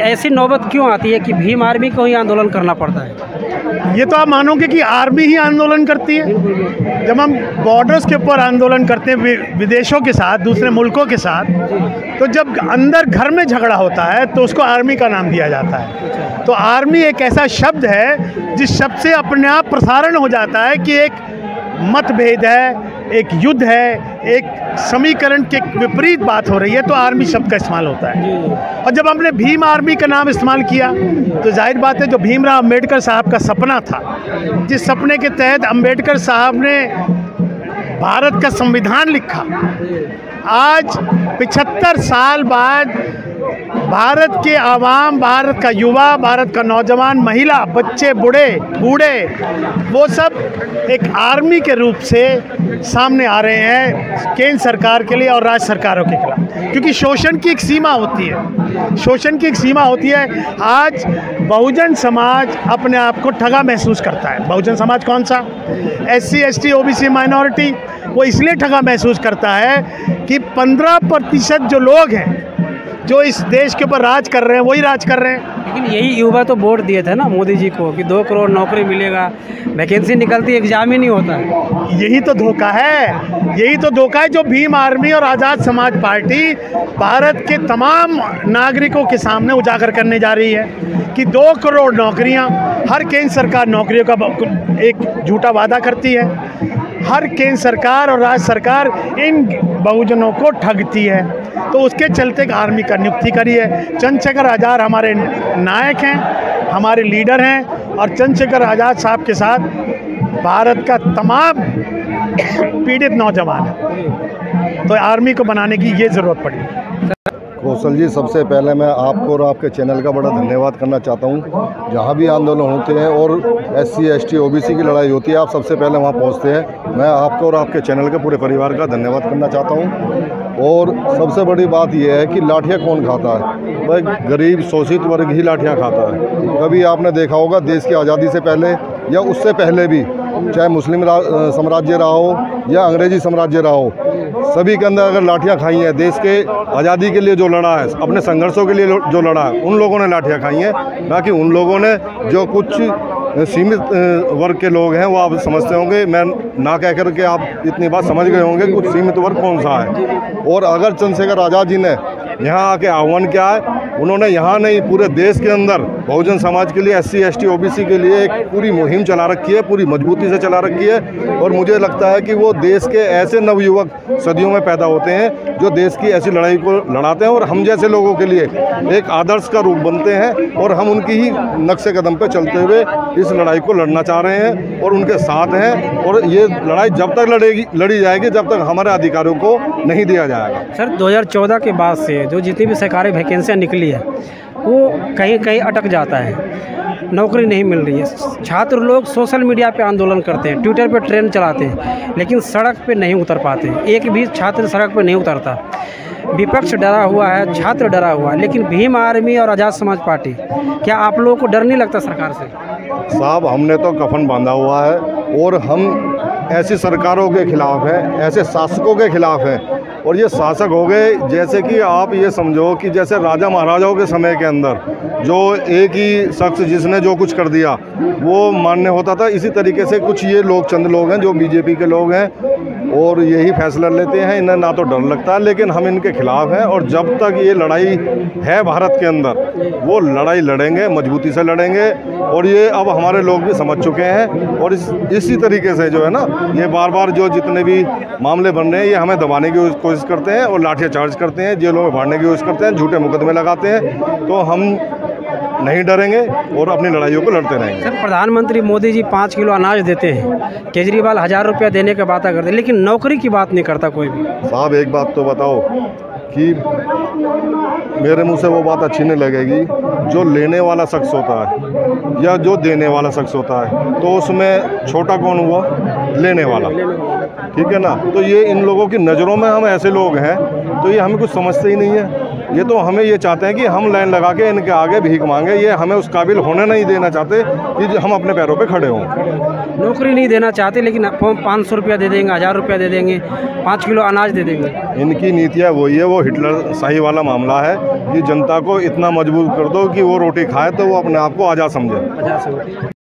ऐसी नौबत क्यों आती है कि भीम आर्मी को ही आंदोलन करना पड़ता है? ये तो आप मानोगे कि आर्मी ही आंदोलन करती है। जब हम बॉर्डर्स के ऊपर आंदोलन करते हैं विदेशों के साथ, दूसरे मुल्कों के साथ, तो जब अंदर घर में झगड़ा होता है तो उसको आर्मी का नाम दिया जाता है। तो आर्मी एक ऐसा शब्द है जिस शब्द से अपने आप प्रसारण हो जाता है कि एक मतभेद है, एक युद्ध है, एक समीकरण के विपरीत बात हो रही है, तो आर्मी शब्द का इस्तेमाल होता है। और जब हमने भीम आर्मी का नाम इस्तेमाल किया तो जाहिर बात है जो भीमराव अम्बेडकर साहब का सपना था, जिस सपने के तहत अम्बेडकर साहब ने भारत का संविधान लिखा, आज 75 साल बाद भारत के आवाम, भारत का युवा, भारत का नौजवान, महिला, बच्चे, बूढ़े वो सब एक आर्मी के रूप से सामने आ रहे हैं केंद्र सरकार के लिए और राज्य सरकारों के खिलाफ। क्योंकि शोषण की एक सीमा होती है, शोषण की एक सीमा होती है। आज बहुजन समाज अपने आप को ठगा महसूस करता है। बहुजन समाज कौन सा? SC, ST, OBC minority. वो इसलिए ठगा महसूस करता है कि 15% जो लोग हैं जो इस देश के ऊपर राज कर रहे हैं वही राज कर रहे हैं। लेकिन यही युवा तो वोट दिए थे ना मोदी जी को कि 2 करोड़ नौकरी मिलेगा, वैकेंसी निकलती एग्जाम ही नहीं होता है। यही तो धोखा है, यही तो धोखा है जो भीम आर्मी और आज़ाद समाज पार्टी भारत के तमाम नागरिकों के सामने उजागर करने जा रही है कि 2 करोड़ नौकरियां, हर केंद्र सरकार नौकरियों का एक झूठा वादा करती है। हर केंद्र सरकार और राज्य सरकार इन बहुजनों को ठगती है। तो उसके चलते आर्मी का नियुक्ति करी है। चंद्रशेखर आज़ाद हमारे नायक हैं, हमारे लीडर हैं, और चंद्रशेखर आज़ाद साहब के साथ भारत का तमाम पीड़ित नौजवान है। तो आर्मी को बनाने की ये ज़रूरत पड़ी। कौशल जी, सबसे पहले मैं आपको और आपके चैनल का बड़ा धन्यवाद करना चाहता हूं। जहां भी आंदोलन होते हैं और SC, ST, OBC की लड़ाई होती है, आप सबसे पहले वहां पहुंचते हैं। मैं आपको और आपके चैनल के पूरे परिवार का धन्यवाद करना चाहता हूं। और सबसे बड़ी बात यह है कि लाठियां कौन खाता है? भाई गरीब शोषित वर्ग ही लाठियां खाता है। कभी आपने देखा होगा देश की आज़ादी से पहले या उससे पहले भी, चाहे मुस्लिम साम्राज्य रहा हो या अंग्रेजी साम्राज्य रहा हो, सभी के अंदर अगर लाठियां खाई हैं, देश के आज़ादी के लिए जो लड़ा है, अपने संघर्षों के लिए जो लड़ा है, उन लोगों ने लाठियां खाई हैं, ना कि उन लोगों ने जो कुछ सीमित वर्ग के लोग हैं। वो आप समझते होंगे, मैं ना कह कर के आप इतनी बात समझ गए होंगे कुछ सीमित वर्ग कौन सा है। और अगर चंद्रशेखर आज़ाद जी ने यहाँ आके आह्वान किया है, उन्होंने यहाँ नहीं पूरे देश के अंदर बहुजन समाज के लिए, SC, ST, OBC के लिए एक पूरी मुहिम चला रखी है, पूरी मजबूती से चला रखी है। और मुझे लगता है कि वो देश के ऐसे नवयुवक सदियों में पैदा होते हैं जो देश की ऐसी लड़ाई को लड़ाते हैं और हम जैसे लोगों के लिए एक आदर्श का रूप बनते हैं। और हम उनकी ही नक्शे कदम पे चलते हुए इस लड़ाई को लड़ना चाह रहे हैं और उनके साथ हैं। और ये लड़ाई जब तक लड़ी जाएगी जब तक हमारे अधिकारों को नहीं दिया जाएगा। सर, 2014 के बाद से जो जितनी भी सरकारी वैकेंसियाँ निकली है वो कहीं कहीं अटक जाता है, नौकरी नहीं मिल रही है। छात्र लोग सोशल मीडिया पे आंदोलन करते हैं, ट्विटर पे ट्रेंड चलाते हैं, लेकिन सड़क पे नहीं उतर पाते। एक भी छात्र सड़क पे नहीं उतरता। विपक्ष डरा हुआ है, छात्र डरा हुआ है, लेकिन भीम आर्मी और आज़ाद समाज पार्टी, क्या आप लोगों को डर नहीं लगता सरकार से? साहब, हमने तो कफन बांधा हुआ है और हम ऐसी सरकारों के खिलाफ हैं, ऐसे शासकों के खिलाफ हैं। और ये शासक हो गए जैसे कि आप ये समझो कि जैसे राजा महाराजाओं के समय के अंदर जो एक ही शख्स जिसने जो कुछ कर दिया वो मान्य होता था, इसी तरीके से कुछ ये लोग, चंद लोग हैं जो BJP के लोग हैं और यही फैसला लेते हैं। इन्हें ना तो डर लगता है, लेकिन हम इनके खिलाफ हैं। और जब तक ये लड़ाई है भारत के अंदर, वो लड़ाई लड़ेंगे, मजबूती से लड़ेंगे। और ये अब हमारे लोग भी समझ चुके हैं। और इसी तरीके से जो है ना, ये बार बार जो जितने भी मामले बन रहे हैं, ये हमें दबाने की कोशिश करते हैं और लाठियाँ चार्ज करते हैं, जेलों में भरने की कोशिश करते हैं, झूठे मुकदमे लगाते हैं। तो हम नहीं डरेंगे और अपनी लड़ाइयों को लड़ते रहेंगे। सर, प्रधानमंत्री मोदी जी 5 किलो अनाज देते हैं, केजरीवाल 1000 रुपया देने की बात करते हैं, लेकिन नौकरी की बात नहीं करता कोई भी। साहब, एक बात तो बताओ कि मेरे मुंह से वो बात अच्छी नहीं लगेगी। जो लेने वाला शख्स होता है या जो देने वाला शख्स होता है, तो उसमें छोटा कौन हुआ? लेने वाला, ठीक है ना। तो ये इन लोगों की नज़रों में हम ऐसे लोग हैं, तो ये हमें कुछ समझते ही नहीं है। ये तो हमें ये चाहते हैं कि हम लाइन लगा के इनके आगे भीख मांगे, ये हमें उस काबिल होने नहीं देना चाहते कि हम अपने पैरों पे खड़े हों। नौकरी नहीं देना चाहते, लेकिन 500 रुपया दे देंगे, 1000 रुपया दे देंगे, 5 किलो अनाज दे देंगे। इनकी नीतियाँ वही है, वो हिटलर शाही वाला मामला है कि जनता को इतना मजबूर कर दो कि वो रोटी खाए तो वो अपने आप को आज़ाद समझे।